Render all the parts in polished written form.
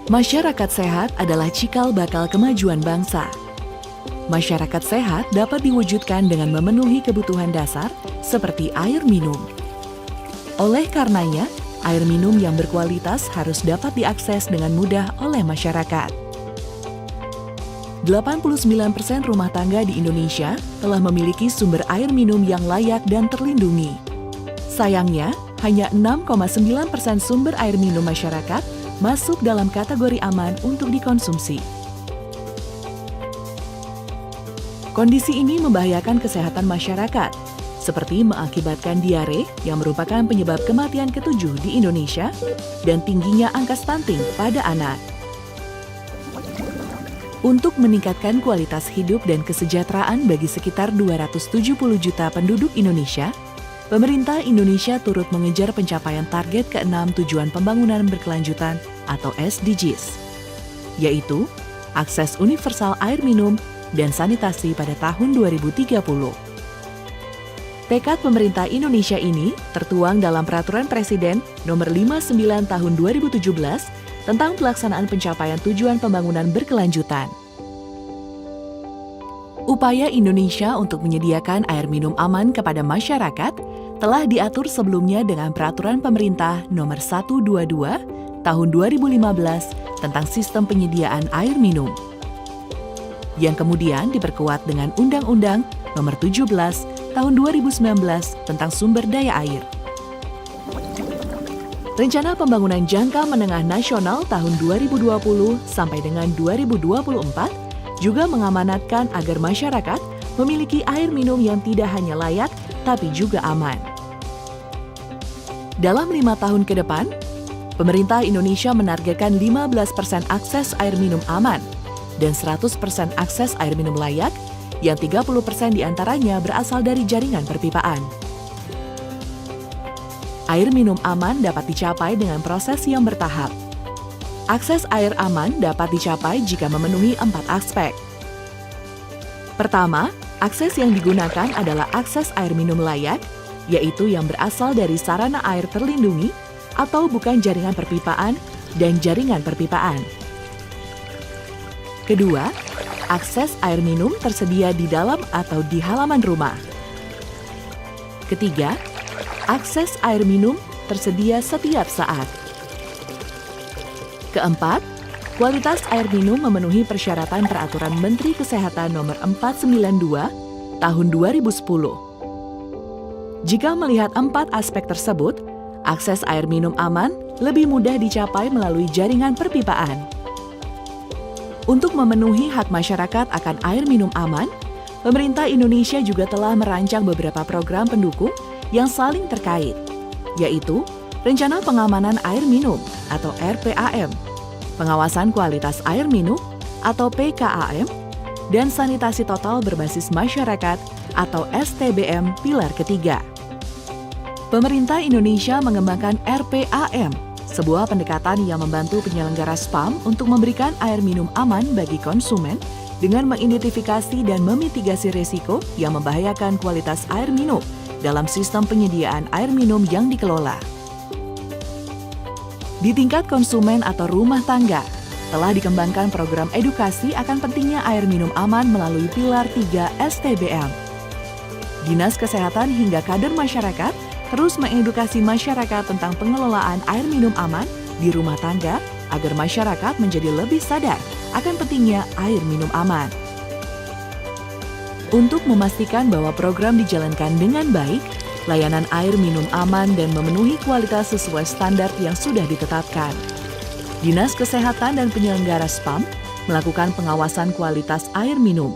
Masyarakat sehat adalah cikal bakal kemajuan bangsa. Masyarakat sehat dapat diwujudkan dengan memenuhi kebutuhan dasar seperti air minum. Oleh karenanya, air minum yang berkualitas harus dapat diakses dengan mudah oleh masyarakat. 89% rumah tangga di Indonesia telah memiliki sumber air minum yang layak dan terlindungi. Sayangnya, hanya 6,9% sumber air minum masyarakat masuk dalam kategori aman untuk dikonsumsi. Kondisi ini membahayakan kesehatan masyarakat, seperti mengakibatkan diare yang merupakan penyebab kematian ke-7 di Indonesia dan tingginya angka stunting pada anak. Untuk meningkatkan kualitas hidup dan kesejahteraan bagi sekitar 270 juta penduduk Indonesia, pemerintah Indonesia turut mengejar pencapaian target ke-6 Tujuan Pembangunan Berkelanjutan atau SDGs, yaitu akses universal air minum dan sanitasi pada tahun 2030. Tekad pemerintah Indonesia ini tertuang dalam Peraturan Presiden Nomor 59 Tahun 2017 tentang pelaksanaan pencapaian tujuan pembangunan berkelanjutan. Upaya Indonesia untuk menyediakan air minum aman kepada masyarakat telah diatur sebelumnya dengan Peraturan Pemerintah Nomor 122 Tahun 2015 tentang Sistem Penyediaan Air Minum, yang kemudian diperkuat dengan Undang-Undang Nomor 17 Tahun 2019 tentang Sumber Daya Air. Rencana Pembangunan Jangka Menengah Nasional tahun 2020 sampai dengan 2024 juga mengamanatkan agar masyarakat memiliki air minum yang tidak hanya layak, tapi juga aman. Dalam 5 tahun ke depan, pemerintah Indonesia menargetkan 15% akses air minum aman dan 100% akses air minum layak, yang 30% diantaranya berasal dari jaringan perpipaan. Air minum aman dapat dicapai dengan proses yang bertahap. Akses air aman dapat dicapai jika memenuhi 4 aspek. Pertama, akses yang digunakan adalah akses air minum layak, yaitu yang berasal dari sarana air terlindungi atau bukan jaringan perpipaan dan jaringan perpipaan. Kedua, akses air minum tersedia di dalam atau di halaman rumah. Ketiga, akses air minum tersedia setiap saat. Keempat, kualitas air minum memenuhi persyaratan Peraturan Menteri Kesehatan Nomor 492 Tahun 2010. Jika melihat 4 aspek tersebut, akses air minum aman lebih mudah dicapai melalui jaringan perpipaan. Untuk memenuhi hak masyarakat akan air minum aman, pemerintah Indonesia juga telah merancang beberapa program pendukung yang saling terkait, yaitu Rencana Pengamanan Air Minum atau RPAM, Pengawasan Kualitas Air Minum atau PKAM, dan Sanitasi Total Berbasis Masyarakat atau STBM Pilar Ketiga. Pemerintah Indonesia mengembangkan RPAM, sebuah pendekatan yang membantu penyelenggara SPAM untuk memberikan air minum aman bagi konsumen dengan mengidentifikasi dan memitigasi risiko yang membahayakan kualitas air minum dalam sistem penyediaan air minum yang dikelola. Di tingkat konsumen atau rumah tangga, telah dikembangkan program edukasi akan pentingnya air minum aman melalui Pilar 3 STBM. Dinas Kesehatan hingga kader masyarakat terus mengedukasi masyarakat tentang pengelolaan air minum aman di rumah tangga agar masyarakat menjadi lebih sadar akan pentingnya air minum aman. Untuk memastikan bahwa program dijalankan dengan baik, layanan air minum aman dan memenuhi kualitas sesuai standar yang sudah ditetapkan, Dinas Kesehatan dan penyelenggara SPAM melakukan pengawasan kualitas air minum.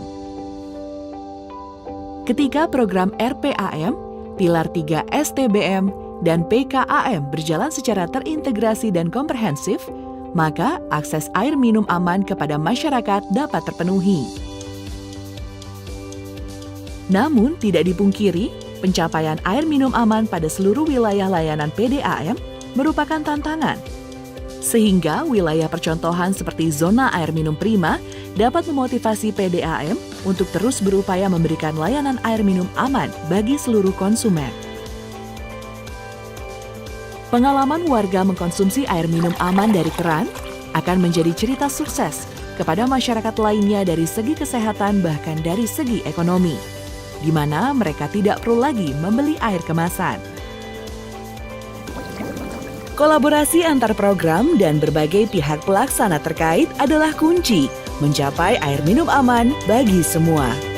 Ketika program RPAM, Pilar 3 STBM, dan PKAM berjalan secara terintegrasi dan komprehensif, maka akses air minum aman kepada masyarakat dapat terpenuhi. Namun, tidak dipungkiri, pencapaian air minum aman pada seluruh wilayah layanan PDAM merupakan tantangan. Sehingga wilayah percontohan seperti zona air minum prima dapat memotivasi PDAM untuk terus berupaya memberikan layanan air minum aman bagi seluruh konsumen. Pengalaman warga mengkonsumsi air minum aman dari keran akan menjadi cerita sukses kepada masyarakat lainnya dari segi kesehatan bahkan dari segi ekonomi, di mana mereka tidak perlu lagi membeli air kemasan. Kolaborasi antar program dan berbagai pihak pelaksana terkait adalah kunci mencapai air minum aman bagi semua.